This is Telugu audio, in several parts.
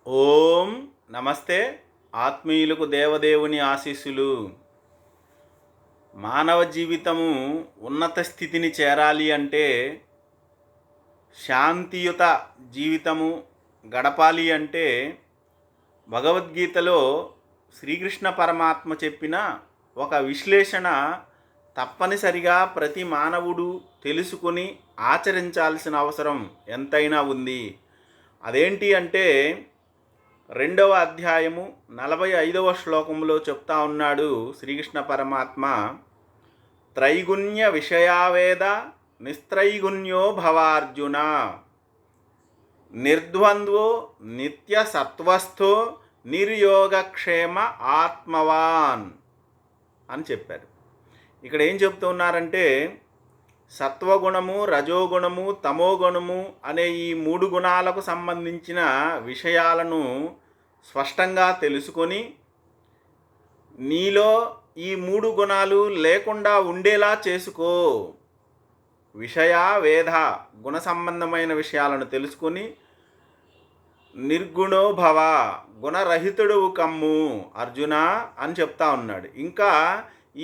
ఓం నమస్తే. ఆత్మీయులకు దేవదేవుని ఆశీస్సులు. మానవ జీవితము ఉన్నత స్థితిని చేరాలి అంటే, శాంతియుత జీవితము గడపాలి అంటే, భగవద్గీతలో శ్రీకృష్ణ పరమాత్మ చెప్పిన ఒక విశ్లేషణ తప్పనిసరిగా ప్రతి మానవుడు తెలుసుకొని ఆచరించాల్సిన అవసరం ఎంతైనా ఉంది. అదేంటి అంటే, 2వ అధ్యాయము 45వ శ్లోకంలో చెప్తా ఉన్నాడు శ్రీకృష్ణ పరమాత్మ, త్రైగుణ్య విషయావేద నిస్త్రైగుణ్యో భవార్జున, నిర్ద్వంద్వో నిత్య సత్వస్థో నిర్యోగక్షేమ ఆత్మవాన్ అని చెప్పారు. ఇక్కడ ఏం చెప్తూ ఉన్నారంటే, సత్వగుణము, రజోగుణము, తమోగుణము అనే ఈ 3 గుణాలకు సంబంధించిన విషయాలను స్పష్టంగా తెలుసుకొని, నీలో ఈ 3 గుణాలు లేకుండా ఉండేలా చేసుకో. విషయ వేద గుణ సంబంధమైన విషయాలను తెలుసుకొని, నిర్గుణో భవ గుణరహితుడు కమ్ము అర్జున అని చెప్తా ఉన్నాడు. ఇంకా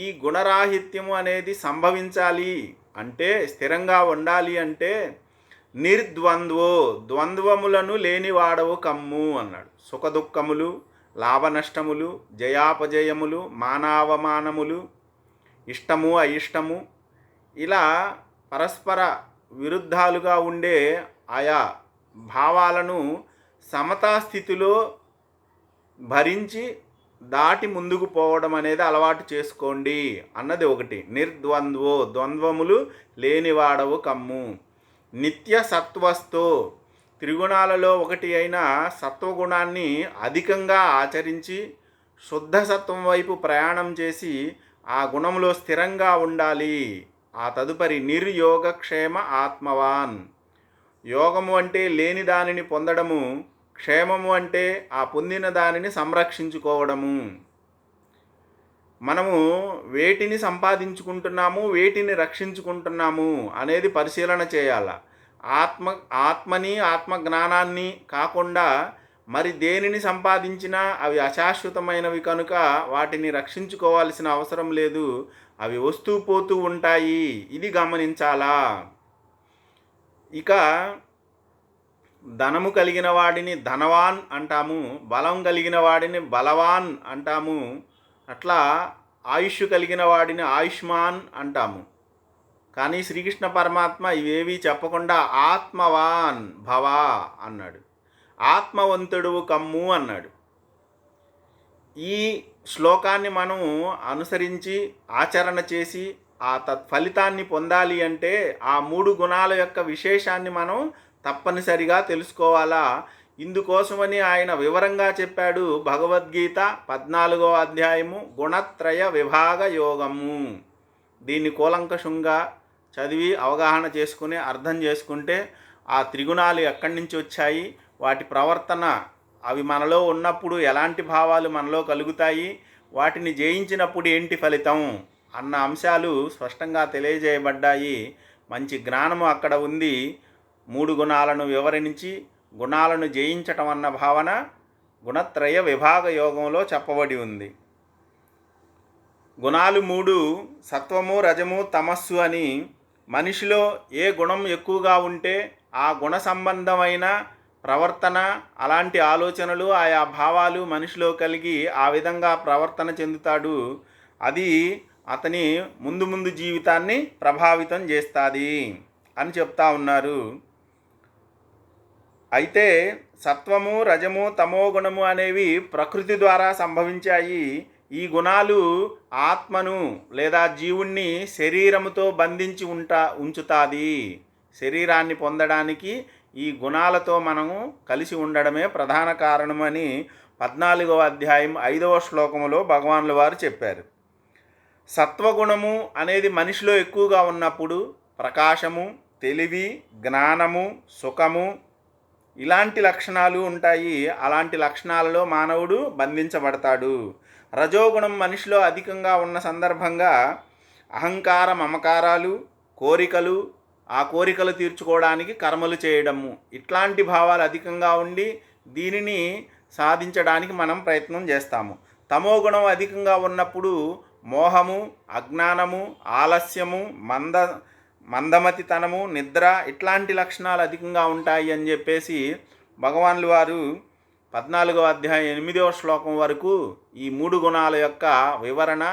ఈ గుణరాహిత్యము అనేది సంభవించాలి అంటే, స్థిరంగా ఉండాలి అంటే, నిర్ద్వంద్వో ద్వంద్వములను లేనివాడవు కమ్ము అన్నాడు. సుఖదుఖములు, లాభనష్టములు, జయాపజయములు, మానావమానములు, ఇష్టము అయిష్టము, ఇలా పరస్పర విరుద్ధాలుగా ఉండే ఆయా భావాలను సమతాస్థితిలో భరించి దాటి ముందుకు పోవడం అనేది అలవాటు చేసుకోండి అన్నది ఒకటి. నిర్ద్వంద్వో ద్వంద్వములు లేనివాడవు కమ్ము. నిత్య సత్వస్థో త్రిగుణాలలో ఒకటి అయిన సత్వగుణాన్ని అధికంగా ఆచరించి శుద్ధ సత్వం వైపు ప్రయాణం చేసి ఆ గుణంలో స్థిరంగా ఉండాలి. ఆ తదుపరి నిర్యోగక్షేమ ఆత్మవాన్. యోగము అంటే లేని దానిని పొందడము, క్షేమము అంటే ఆ పొందిన దానిని సంరక్షించుకోవడము. మనము వేటిని సంపాదించుకుంటున్నాము, వేటిని రక్షించుకుంటున్నాము అనేది పరిశీలన చేయాల. ఆత్మని, ఆత్మజ్ఞానాన్ని కాకుండా మరి దేనిని సంపాదించినా అవి అశాశ్వతమైనవి కనుక వాటిని రక్షించుకోవాల్సిన అవసరం లేదు. అవి వస్తూ పోతూ ఉంటాయి. ఇది గమనించాలా. ఇక ధనము కలిగిన వాడిని ధనవాన్ అంటాము, బలం కలిగిన వాడిని బలవాన్ అంటాము, అట్లా ఆయుష్ కలిగిన వాడిని ఆయుష్మాన్ అంటాము. కానీ శ్రీకృష్ణ పరమాత్మ ఇవేవి చెప్పకుండా ఆత్మవాన్ భవ అన్నాడు. ఆత్మవంతుడు కమ్ము అన్నాడు. ఈ శ్లోకాన్ని మనం అనుసరించి ఆచరణ చేసి ఆ తత్ఫలితాన్ని పొందాలి అంటే, ఆ 3 గుణాల యొక్క విశేషాన్ని మనం తప్పనిసరిగా తెలుసుకోవాలా. ఇందుకోసమని ఆయన వివరంగా చెప్పాడు. భగవద్గీత 14వ అధ్యాయము గుణత్రయ విభాగ యోగము. దీన్ని కూలంకషంగా చదివి అవగాహన చేసుకుని అర్థం చేసుకుంటే, ఆ త్రిగుణాలు ఎక్కడి నుంచి వచ్చాయి, వాటి ప్రవర్తన, అవి మనలో ఉన్నప్పుడు ఎలాంటి భావాలు మనలో కలుగుతాయి, వాటిని జయించినప్పుడు ఏంటి ఫలితం అన్న అంశాలు స్పష్టంగా తెలియజేయబడ్డాయి. మంచి జ్ఞానము అక్కడ ఉంది. 3 గుణాలను వివరించి గుణాలను జయించటం అన్న భావన గుణత్రయ విభాగ యోగంలో చెప్పబడి ఉంది. గుణాలు 3 సత్వము, రజము, తమస్సు అని. మనిషిలో ఏ గుణం ఎక్కువగా ఉంటే ఆ గుణ సంబంధమైన ప్రవర్తన, అలాంటి ఆలోచనలు, ఆయా భావాలు మనిషిలో కలిగి ఆ విధంగా ప్రవర్తన చెందుతాడు. అది అతని ముందు జీవితాన్ని ప్రభావితం చేస్తుంది అని చెప్తా ఉన్నారు. అయితే సత్వము, రజము, తమో గుణము అనేవి ప్రకృతి ద్వారా సంభవించాయి. ఈ గుణాలు ఆత్మను లేదా జీవుణ్ణి శరీరముతో బంధించి ఉంచుతాది. శరీరాన్ని పొందడానికి ఈ గుణాలతో మనము కలిసి ఉండడమే ప్రధాన కారణమని 14వ అధ్యాయం 5వ శ్లోకములో భగవానుల వారు చెప్పారు. సత్వగుణము అనేది మనిషిలో ఎక్కువగా ఉన్నప్పుడు ప్రకాశము, తెలివి, జ్ఞానము, సుఖము ఇలాంటి లక్షణాలు ఉంటాయి. అలాంటి లక్షణాలలో మానవుడు బంధించబడతాడు. రజోగుణం మనిషిలో అధికంగా ఉన్న సందర్భంగా అహంకార, మమకారాలు, కోరికలు, ఆ కోరికలు తీర్చుకోవడానికి కర్మలు చేయడము, ఇట్లాంటి భావాలు అధికంగా ఉండి దీనిని సాధించడానికి మనం ప్రయత్నం చేస్తాము. తమో గుణం అధికంగా ఉన్నప్పుడు మోహము, అజ్ఞానము, ఆలస్యము, మందమతితనము, నిద్ర ఇట్లాంటి లక్షణాలు అధికంగా ఉంటాయి అని చెప్పేసి భగవాన్లు వారు 14వ అధ్యాయం 8వ శ్లోకం వరకు ఈ 3 గుణాల యొక్క వివరణ,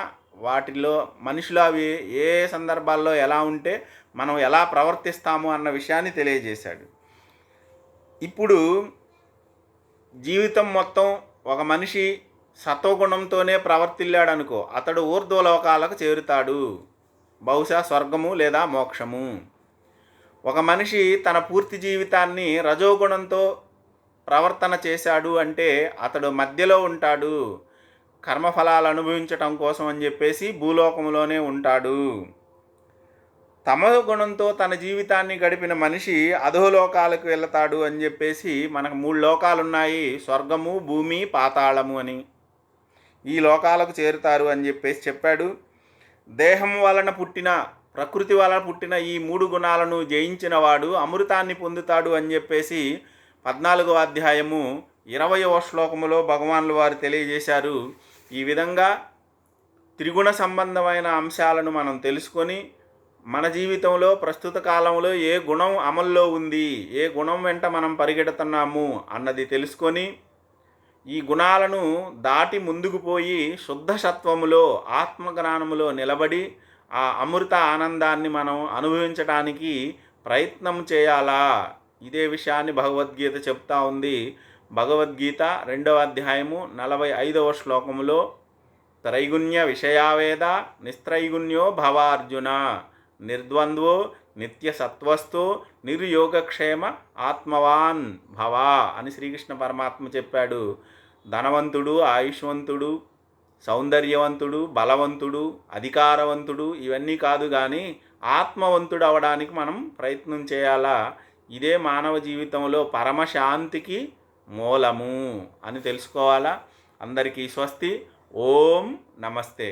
వాటిలో మనుషులు అవి ఏ సందర్భాల్లో ఎలా ఉంటే మనం ఎలా ప్రవర్తిస్తాము అన్న విషయాన్ని తెలియజేశాడు. ఇప్పుడు జీవితం మొత్తం ఒక మనిషి సత్వగుణంతోనే ప్రవర్తిల్లాడు అనుకో, అతడు ఊర్ధ్వలోకాలకు చేరుతాడు, బహుశా స్వర్గము లేదా మోక్షము. ఒక మనిషి తన పూర్తి జీవితాన్ని రజోగుణంతో ప్రవర్తన చేశాడు అంటే అతడు మధ్యలో ఉంటాడు, కర్మఫలాలు అనుభవించటం కోసం అని చెప్పేసి భూలోకంలోనే ఉంటాడు. తమో గుణంతో తన జీవితాన్ని గడిపిన మనిషి అధోలోకాలకు వెళతాడు అని చెప్పేసి మనకు 3 లోకాలు ఉన్నాయి, స్వర్గము, భూమి, పాతాళము అని. ఈ లోకాలకు చేరుతారు అని చెప్పేసి చెప్పాడు. దేహం వలన పుట్టిన, ప్రకృతి వలన పుట్టిన ఈ 3 గుణాలను జయించిన వాడు అమృతాన్ని పొందుతాడు అని చెప్పేసి 14వ అధ్యాయము 20వ శ్లోకములో భగవాన్లు వారు తెలియజేశారు. ఈ విధంగా త్రిగుణ సంబంధమైన అంశాలను మనం తెలుసుకొని మన జీవితంలో ప్రస్తుత కాలంలో ఏ గుణం అమల్లో ఉంది, ఏ గుణం వెంట మనం పరిగెడుతున్నాము అన్నది తెలుసుకొని ఈ గుణాలను దాటి ముందుకు పోయి శుద్ధ సత్వములో, ఆత్మజ్ఞానములో నిలబడి ఆ అమృత ఆనందాన్ని మనం అనుభవించడానికి ప్రయత్నం చేయాలా. ఇదే విషయాన్ని భగవద్గీత చెప్తా ఉంది. భగవద్గీత 2వ అధ్యాయము 45వ శ్లోకములో త్రైగుణ్య విషయావేద నిస్త్రైగుణ్యో భవార్జున నిర్ద్వంద్వో నిత్య సత్వస్థో నిర్యోగక్షేమ ఆత్మవాన్ భవ అని శ్రీకృష్ణ పరమాత్మ చెప్పాడు. ధనవంతుడు, ఆయుష్వంతుడు, సౌందర్యవంతుడు, బలవంతుడు, అధికారవంతుడు ఇవన్నీ కాదు, కానీ ఆత్మవంతుడు అవడానికి మనం ప్రయత్నం చేయాలా. ఇదే మానవ జీవితంలో పరమశాంతికి మూలము అని తెలుసుకోవాలా. అందరికీ స్వస్తి. ఓం నమస్తే.